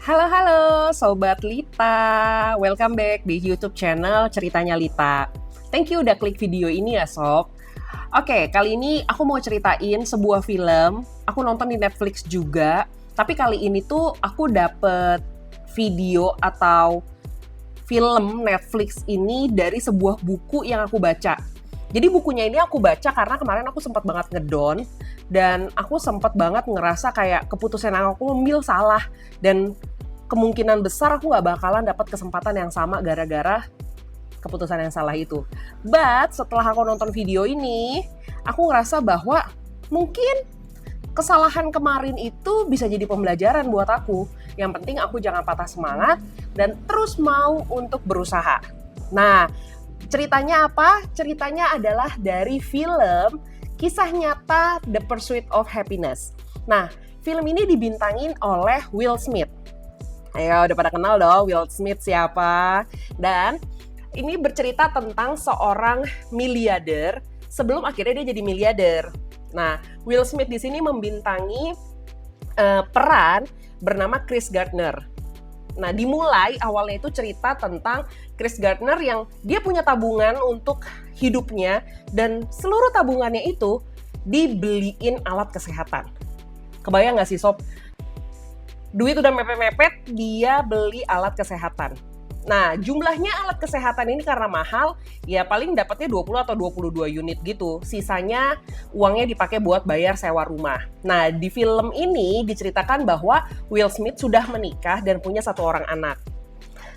Halo Sobat Lita, welcome back di YouTube channel Ceritanya Lita. Thank you udah klik video ini ya Sob. Oke, kali ini aku mau ceritain sebuah film, aku nonton di Netflix juga, tapi kali ini tuh aku dapet video atau film Netflix ini dari sebuah buku yang aku baca. Jadi bukunya ini aku baca karena kemarin aku sempat banget ngedown dan aku sempat banget ngerasa kayak keputusan yang aku ambil salah dan kemungkinan besar aku nggak bakalan dapat kesempatan yang sama gara-gara keputusan yang salah itu. But setelah aku nonton video ini, aku ngerasa bahwa mungkin kesalahan kemarin itu bisa jadi pembelajaran buat aku. Yang penting aku jangan patah semangat dan terus mau untuk berusaha. Nah, ceritanya apa? Ceritanya adalah dari film kisah nyata The Pursuit of Happiness. Nah, film ini dibintangin oleh Will Smith. Ayo, udah pada kenal dong Will Smith siapa? Dan ini bercerita tentang seorang miliarder sebelum akhirnya dia jadi miliarder. Nah, Will Smith di sini membintangi peran bernama Chris Gardner. Nah, dimulai awalnya itu cerita tentang Chris Gardner yang dia punya tabungan untuk hidupnya dan seluruh tabungannya itu dibeliin alat kesehatan. Kebayang nggak sih Sob? Duit udah mepet-mepet, dia beli alat kesehatan. Nah, jumlahnya alat kesehatan ini karena mahal, ya paling dapatnya 20 atau 22 unit gitu. Sisanya uangnya dipakai buat bayar sewa rumah. Nah, di film ini diceritakan bahwa Will Smith sudah menikah dan punya satu orang anak.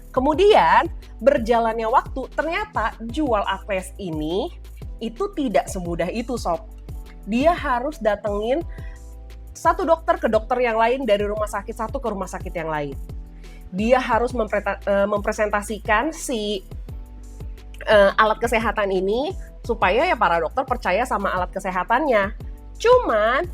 Kemudian, berjalannya waktu, ternyata jual aktes ini itu tidak semudah itu, Sob. Dia harus datengin satu dokter ke dokter yang lain, dari rumah sakit satu ke rumah sakit yang lain. Dia harus mempresentasikan si alat kesehatan ini supaya ya para dokter percaya sama alat kesehatannya. Cuman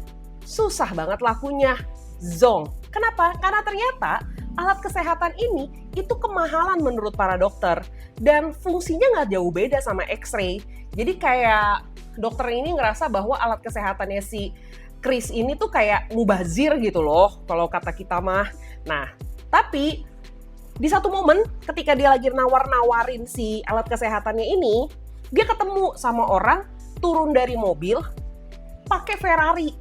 susah banget lakunya. Zong. Kenapa? Karena ternyata alat kesehatan ini itu kemahalan menurut para dokter dan fungsinya nggak jauh beda sama X-ray. Jadi kayak dokter ini ngerasa bahwa alat kesehatannya si Chris ini tuh kayak mubazir gitu loh, kalau kata kita mah. Nah, tapi di satu momen ketika dia lagi nawar-nawarin si alat kesehatannya ini, dia ketemu sama orang turun dari mobil pakai Ferrari.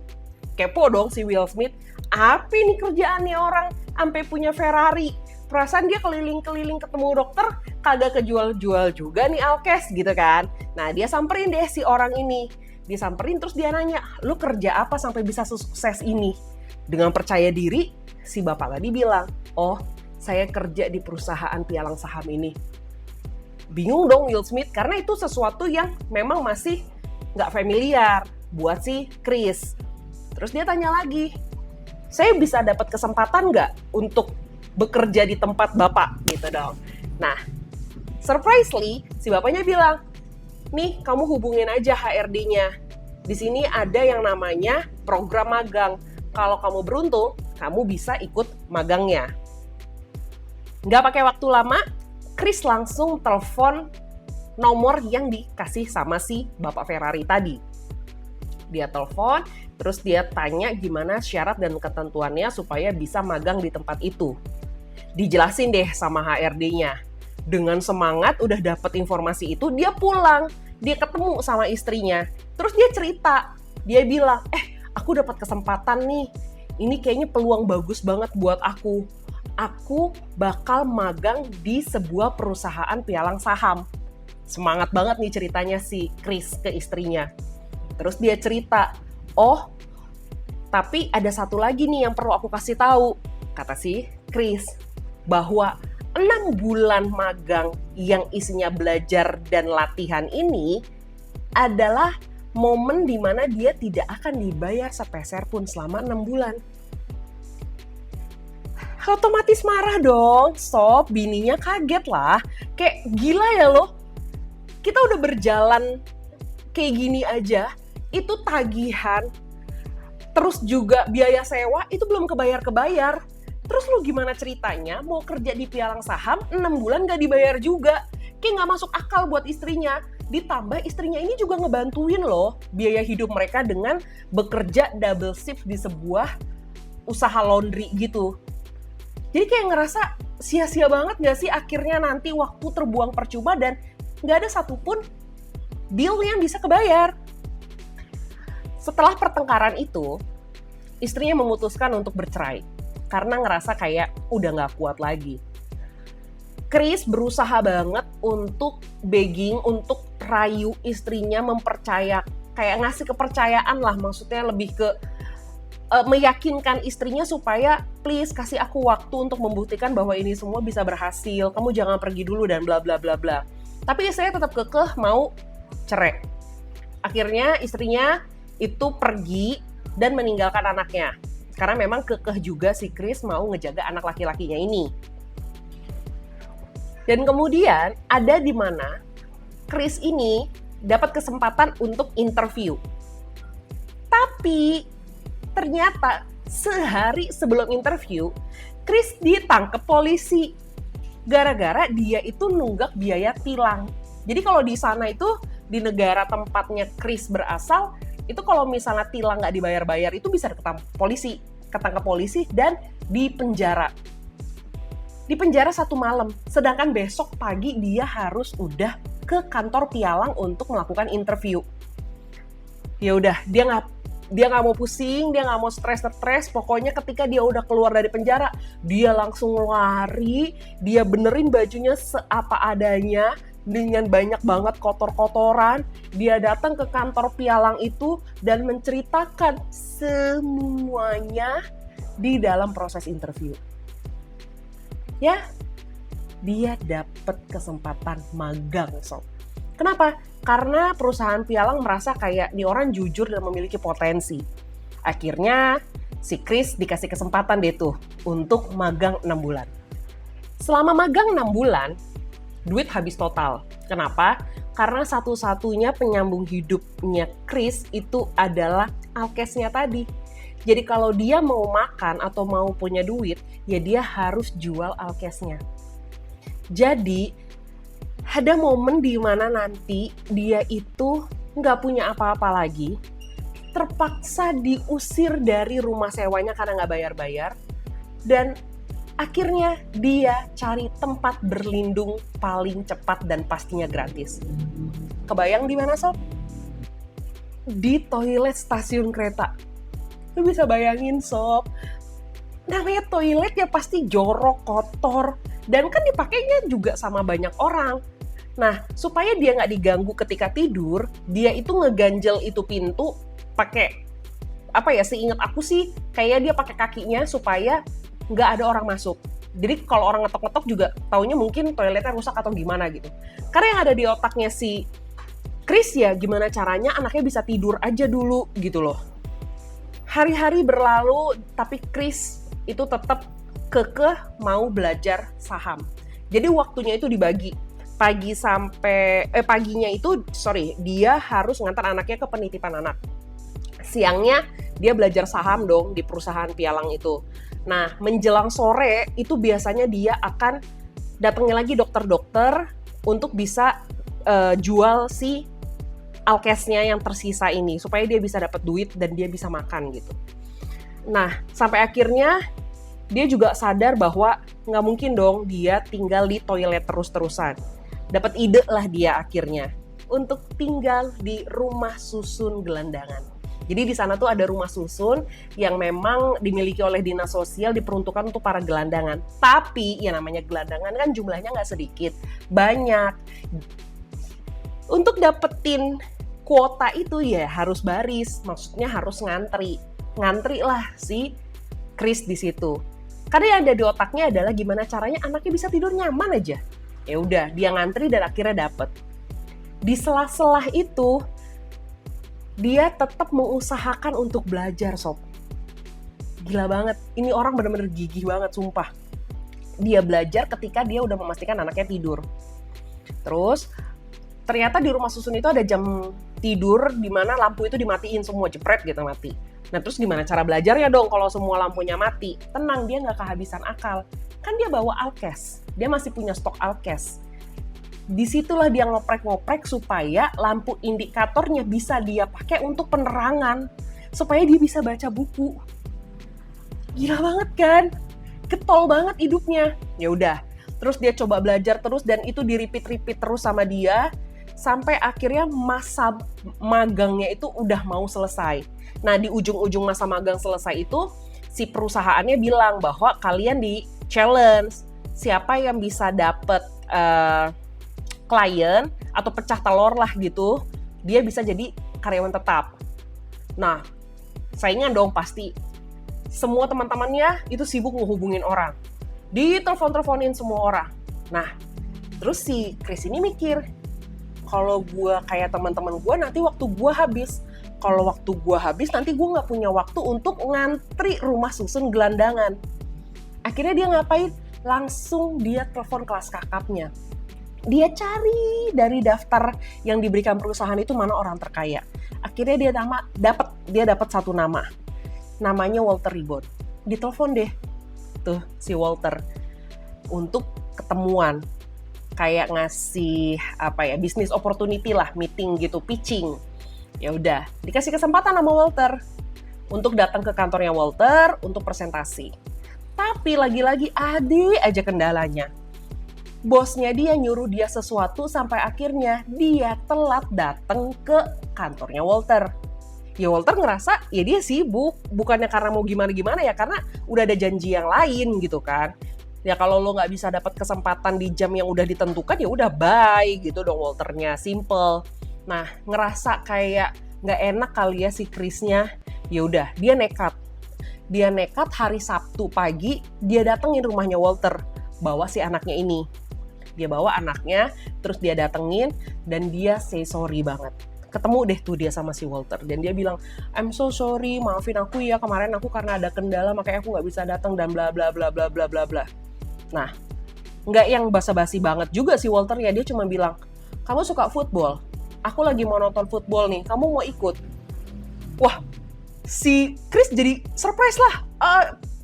Kepo dong si Will Smith, apa ini kerjaannya orang sampai punya Ferrari? Perasaan dia keliling-keliling ketemu dokter, kagak kejual-jual juga nih alkes gitu kan. Nah, dia samperin deh si orang ini. Dia samperin terus dia nanya, lu kerja apa sampai bisa sukses ini? Dengan percaya diri, si bapak tadi bilang, oh saya kerja di perusahaan pialang saham ini. Bingung dong Will Smith, karena itu sesuatu yang memang masih nggak familiar buat si Chris. Terus dia tanya lagi, saya bisa dapat kesempatan nggak untuk bekerja di tempat bapak gitu dong. Nah, surprisingly si bapaknya bilang, nih kamu hubungin aja HRD-nya. Di sini ada yang namanya program magang. Kalau kamu beruntung, kamu bisa ikut magangnya. Nggak pakai waktu lama, Chris langsung telepon nomor yang dikasih sama si Bapak Ferrari tadi. Dia telepon, terus dia tanya gimana syarat dan ketentuannya supaya bisa magang di tempat itu. Dijelasin deh sama HRD-nya. Dengan semangat udah dapet informasi itu, dia pulang. Dia ketemu sama istrinya. Terus dia cerita. Dia bilang, aku dapat kesempatan nih. Ini kayaknya peluang bagus banget buat aku. Aku bakal magang di sebuah perusahaan pialang saham. Semangat banget nih ceritanya si Chris ke istrinya. Terus dia cerita, oh, tapi ada satu lagi nih yang perlu aku kasih tahu. Kata si Chris, bahwa 6 bulan magang yang isinya belajar dan latihan ini adalah momen di mana dia tidak akan dibayar sepeser pun selama 6 bulan. Otomatis marah dong, Sob. Bininya kaget lah. Kayak gila ya lo. Kita udah berjalan kayak gini aja, itu tagihan, terus juga biaya sewa, itu belum kebayar-kebayar. Terus lu gimana ceritanya mau kerja di pialang saham 6 bulan gak dibayar juga? Kayak gak masuk akal buat istrinya. Ditambah istrinya ini juga ngebantuin loh biaya hidup mereka dengan bekerja double shift di sebuah usaha laundry gitu. Jadi kayak ngerasa sia-sia banget gak sih akhirnya nanti waktu terbuang percuma dan gak ada satupun bill yang bisa kebayar. Setelah pertengkaran itu, istrinya memutuskan untuk bercerai karena ngerasa kayak udah gak kuat lagi. Chris berusaha banget untuk begging, untuk rayu istrinya mempercaya, kayak ngasih kepercayaan lah, maksudnya lebih ke meyakinkan istrinya supaya please kasih aku waktu untuk membuktikan bahwa ini semua bisa berhasil, kamu jangan pergi dulu dan bla bla bla bla. Tapi istrinya tetap kekeh mau cerai. Akhirnya istrinya itu pergi dan meninggalkan anaknya. Karena memang kekeh juga si Chris mau ngejaga anak laki-lakinya ini. Dan kemudian ada di mana Chris ini dapat kesempatan untuk interview. Tapi ternyata sehari sebelum interview, Chris ditangkap polisi. Gara-gara dia itu nunggak biaya tilang. Jadi kalau di sana itu, di negara tempatnya Chris berasal, itu kalau misalnya tilang nggak dibayar-bayar, itu bisa ketangkap polisi dan dipenjara. Dipenjara 1 malam, sedangkan besok pagi dia harus udah ke kantor pialang untuk melakukan interview. Ya udah, dia nggak mau pusing, dia nggak mau stres. Pokoknya ketika dia udah keluar dari penjara, dia langsung lari, dia benerin bajunya seapa adanya dengan banyak banget kotor-kotoran. Dia datang ke kantor pialang itu dan menceritakan semuanya di dalam proses interview. Ya, dia dapat kesempatan magang, sob. Kenapa? Karena perusahaan pialang merasa kayak nih orang jujur dan memiliki potensi. Akhirnya si Chris dikasih kesempatan deh tuh untuk magang 6 bulan. Selama magang 6 bulan, duit habis total. Kenapa? Karena satu-satunya penyambung hidupnya Chris itu adalah alkesnya tadi. Jadi kalau dia mau makan atau mau punya duit, ya dia harus jual alkesnya. Jadi ada momen di mana nanti dia itu nggak punya apa-apa lagi, terpaksa diusir dari rumah sewanya karena nggak bayar-bayar, dan akhirnya dia cari tempat berlindung paling cepat dan pastinya gratis. Kebayang di mana, Sob? Di toilet stasiun kereta. Lu bisa bayangin, Sob, namanya toilet ya pasti jorok, kotor, dan kan dipakainya juga sama banyak orang. Nah, supaya dia nggak diganggu ketika tidur, dia itu ngeganjel itu pintu pakai, seingat aku sih, kayak dia pakai kakinya supaya nggak ada orang masuk. Jadi kalau orang ngetok-ngetok juga taunya mungkin toiletnya rusak atau gimana gitu. Karena yang ada di otaknya si Chris ya, gimana caranya anaknya bisa tidur aja dulu gitu loh. Hari-hari berlalu, tapi Chris itu tetap kekeh mau belajar saham. Jadi waktunya itu dibagi. Paginya itu, dia harus ngantar anaknya ke penitipan anak. Siangnya dia belajar saham dong di perusahaan pialang itu. Nah, menjelang sore itu biasanya dia akan datangnya lagi dokter-dokter untuk bisa jual si alkesnya yang tersisa ini supaya dia bisa dapat duit dan dia bisa makan gitu. Nah, sampai akhirnya dia juga sadar bahwa nggak mungkin dong dia tinggal di toilet terus-terusan. Dapat ide lah dia akhirnya untuk tinggal di rumah susun gelandangan. Jadi di sana tuh ada rumah susun yang memang dimiliki oleh dinas sosial, diperuntukkan untuk para gelandangan. Tapi ya namanya gelandangan kan jumlahnya nggak sedikit, banyak. Untuk dapetin kuota itu ya harus baris, maksudnya harus ngantri lah si Chris di situ. Karena yang ada di otaknya adalah gimana caranya anaknya bisa tidur nyaman aja. Ya udah, dia ngantri dan akhirnya dapet. Di sela-sela itu, dia tetap mengusahakan untuk belajar, Sob. Gila banget, ini orang bener-bener gigih banget, sumpah. Dia belajar ketika dia udah memastikan anaknya tidur. Terus, ternyata di rumah susun itu ada jam tidur di mana lampu itu dimatiin semua, jepret gitu mati. Nah terus gimana cara belajarnya dong kalau semua lampunya mati? Tenang, dia nggak kehabisan akal. Kan dia bawa alkes, dia masih punya stok alkes. Disitulah dia ngoprek-ngoprek supaya lampu indikatornya bisa dia pakai untuk penerangan. Supaya dia bisa baca buku. Gila banget kan? getol banget hidupnya. Ya udah, terus dia coba belajar terus dan itu di-repeat terus sama dia sampai akhirnya masa magangnya itu udah mau selesai. Nah, di ujung-ujung masa magang selesai itu si perusahaannya bilang bahwa kalian di challenge siapa yang bisa dapet klien atau pecah telur lah gitu, dia bisa jadi karyawan tetap. Nah, saingan dong pasti. Semua teman-temannya itu sibuk ngehubungin orang. Ditelepon-teleponin semua orang. Nah, terus si Chris ini mikir, kalau gue kayak teman-teman gue nanti waktu gue habis. Kalau waktu gue habis nanti gue gak punya waktu untuk ngantri rumah susun gelandangan. Akhirnya dia ngapain? Langsung dia telepon kelas kakapnya. Dia cari dari daftar yang diberikan perusahaan itu mana orang terkaya. Akhirnya dia dapat satu nama. Namanya Walter Ribot. Ditelepon deh tuh si Walter untuk ketemuan, kayak ngasih business opportunity lah, meeting gitu, pitching. Ya udah, dikasih kesempatan sama Walter untuk datang ke kantornya Walter untuk presentasi. Tapi lagi-lagi ada aja kendalanya. Bosnya dia nyuruh dia sesuatu sampai akhirnya dia telat datang ke kantornya Walter. Ya Walter ngerasa ya dia sibuk, bukannya karena mau gimana-gimana ya, karena udah ada janji yang lain gitu kan. Ya kalau lo nggak bisa dapat kesempatan di jam yang udah ditentukan ya udah bye gitu dong Walternya, simple. Nah ngerasa kayak nggak enak kali ya si Chrisnya, ya udah dia nekat hari Sabtu pagi dia datengin rumahnya Walter, bawa si anaknya ini. Dia bawa anaknya, terus dia datengin dan dia say sorry banget. Ketemu deh tuh dia sama si Walter dan dia bilang, I'm so sorry, maafin aku ya, kemarin aku karena ada kendala makanya aku nggak bisa datang dan bla bla bla bla bla bla bla. Nah, nggak yang basa-basi banget juga si Walter ya, dia cuma bilang, kamu suka football, aku lagi mau nonton football nih, kamu mau ikut? Wah, si Chris jadi surprise lah.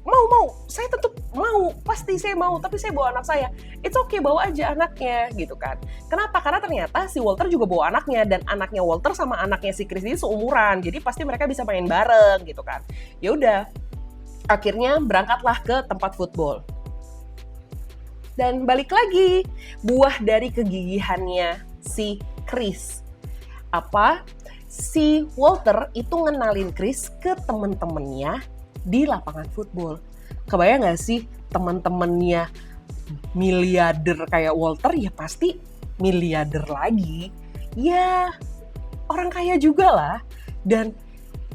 Mau, saya tetap mau, pasti saya mau, tapi saya bawa anak saya. It's okay, bawa aja anaknya gitu kan. Kenapa? Karena ternyata si Walter juga bawa anaknya, dan anaknya Walter sama anaknya si Chris ini seumuran, jadi pasti mereka bisa main bareng gitu kan. Ya udah, akhirnya berangkatlah ke tempat football. Dan balik lagi, buah dari kegigihannya si Chris. Si Walter itu ngenalin Chris ke temen-temennya di lapangan football. Kebayang gak sih teman-temannya miliarder kayak Walter, ya pasti miliarder lagi. Ya orang kaya juga lah. Dan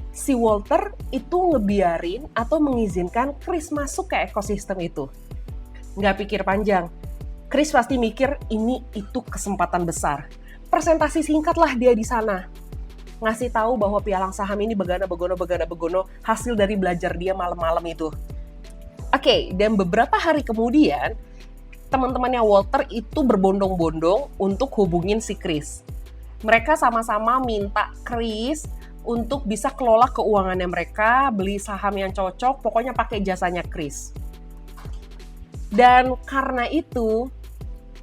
si Walter itu ngebiarin atau mengizinkan Chris masuk ke ekosistem itu. Nggak pikir panjang. Chris pasti mikir ini itu kesempatan besar. Presentasi singkat lah dia di sana. Ngasih tahu bahwa pialang saham ini begana begono hasil dari belajar dia malam-malam itu. Oke, dan beberapa hari kemudian teman-temannya Walter itu berbondong-bondong untuk hubungin si Chris. Mereka sama-sama minta Chris untuk bisa kelola keuangannya mereka, beli saham yang cocok, pokoknya pakai jasanya Chris. Dan karena itu,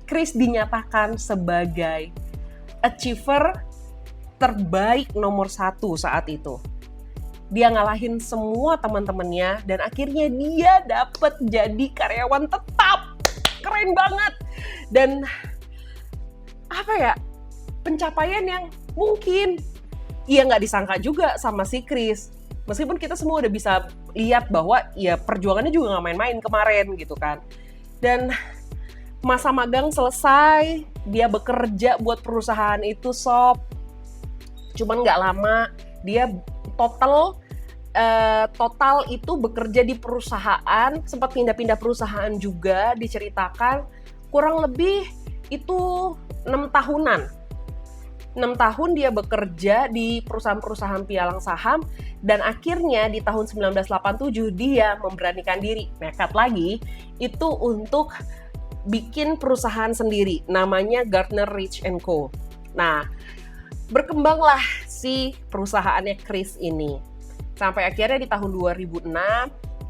Chris dinyatakan sebagai achiever terbaik nomor 1 saat itu. Dia ngalahin semua teman-temannya dan akhirnya dia dapet jadi karyawan tetap. Keren banget. Dan pencapaian yang mungkin nggak disangka juga sama si Chris. Meskipun kita semua udah bisa lihat bahwa ya perjuangannya juga nggak main-main kemarin gitu kan. Dan masa magang selesai, dia bekerja buat perusahaan itu sob. Cuman nggak lama, dia total itu bekerja di perusahaan, sempat pindah-pindah perusahaan juga, diceritakan kurang lebih itu 6 tahunan. 6 tahun dia bekerja di perusahaan-perusahaan pialang saham, dan akhirnya di tahun 1987 dia memberanikan diri, nekat lagi, itu untuk bikin perusahaan sendiri, namanya Gardner Rich & Co. Nah, berkembanglah si perusahaannya Chris ini. Sampai akhirnya di tahun 2006,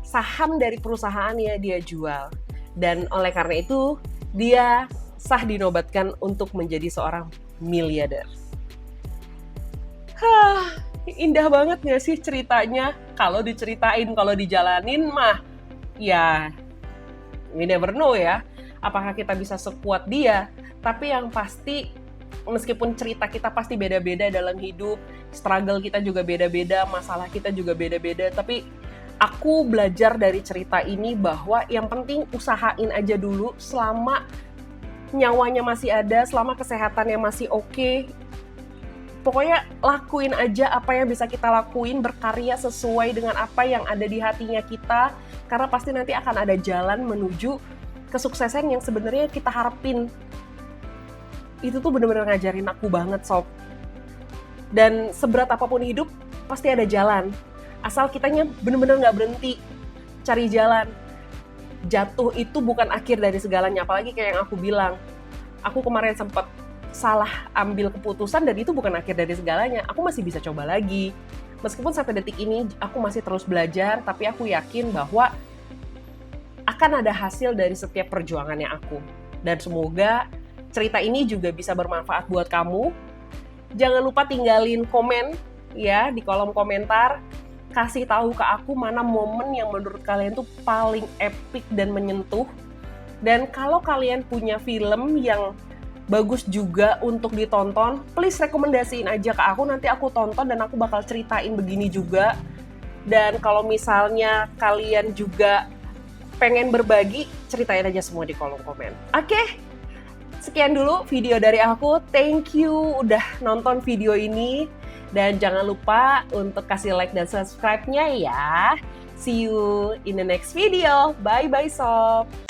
saham dari perusahaannya dia jual. Dan oleh karena itu, dia sah dinobatkan untuk menjadi seorang miliarder. Indah banget gak sih ceritanya? Kalau diceritain, kalau dijalanin mah, ya We never know ya, apakah kita bisa sekuat dia. Tapi yang pasti, meskipun cerita kita pasti beda-beda dalam hidup, struggle kita juga beda-beda, masalah kita juga beda-beda, tapi aku belajar dari cerita ini bahwa yang penting usahain aja dulu selama nyawanya masih ada, selama kesehatannya masih oke. Pokoknya lakuin aja apa yang bisa kita lakuin, berkarya sesuai dengan apa yang ada di hatinya kita, karena pasti nanti akan ada jalan menuju kesuksesan yang sebenarnya kita harapin. Itu tuh bener-bener ngajarin aku banget, Sob. Dan seberat apapun hidup, pasti ada jalan. Asal kitanya bener-bener nggak berhenti cari jalan. Jatuh itu bukan akhir dari segalanya, apalagi kayak yang aku bilang. Aku kemarin sempat salah ambil keputusan dan itu bukan akhir dari segalanya. Aku masih bisa coba lagi. Meskipun sampai detik ini aku masih terus belajar, tapi aku yakin bahwa akan ada hasil dari setiap perjuangannya aku. Dan semoga cerita ini juga bisa bermanfaat buat kamu. Jangan lupa tinggalin komen ya di kolom komentar. Kasih tahu ke aku mana momen yang menurut kalian tuh paling epic dan menyentuh. Dan kalau kalian punya film yang bagus juga untuk ditonton, please rekomendasiin aja ke aku, nanti aku tonton dan aku bakal ceritain begini juga. Dan kalau misalnya kalian juga pengen berbagi, ceritain aja semua di kolom komen. Oke? Sekian dulu video dari aku. Thank you udah nonton video ini. Dan jangan lupa untuk kasih like dan subscribe-nya ya. See you in the next video. Bye-bye, Sob.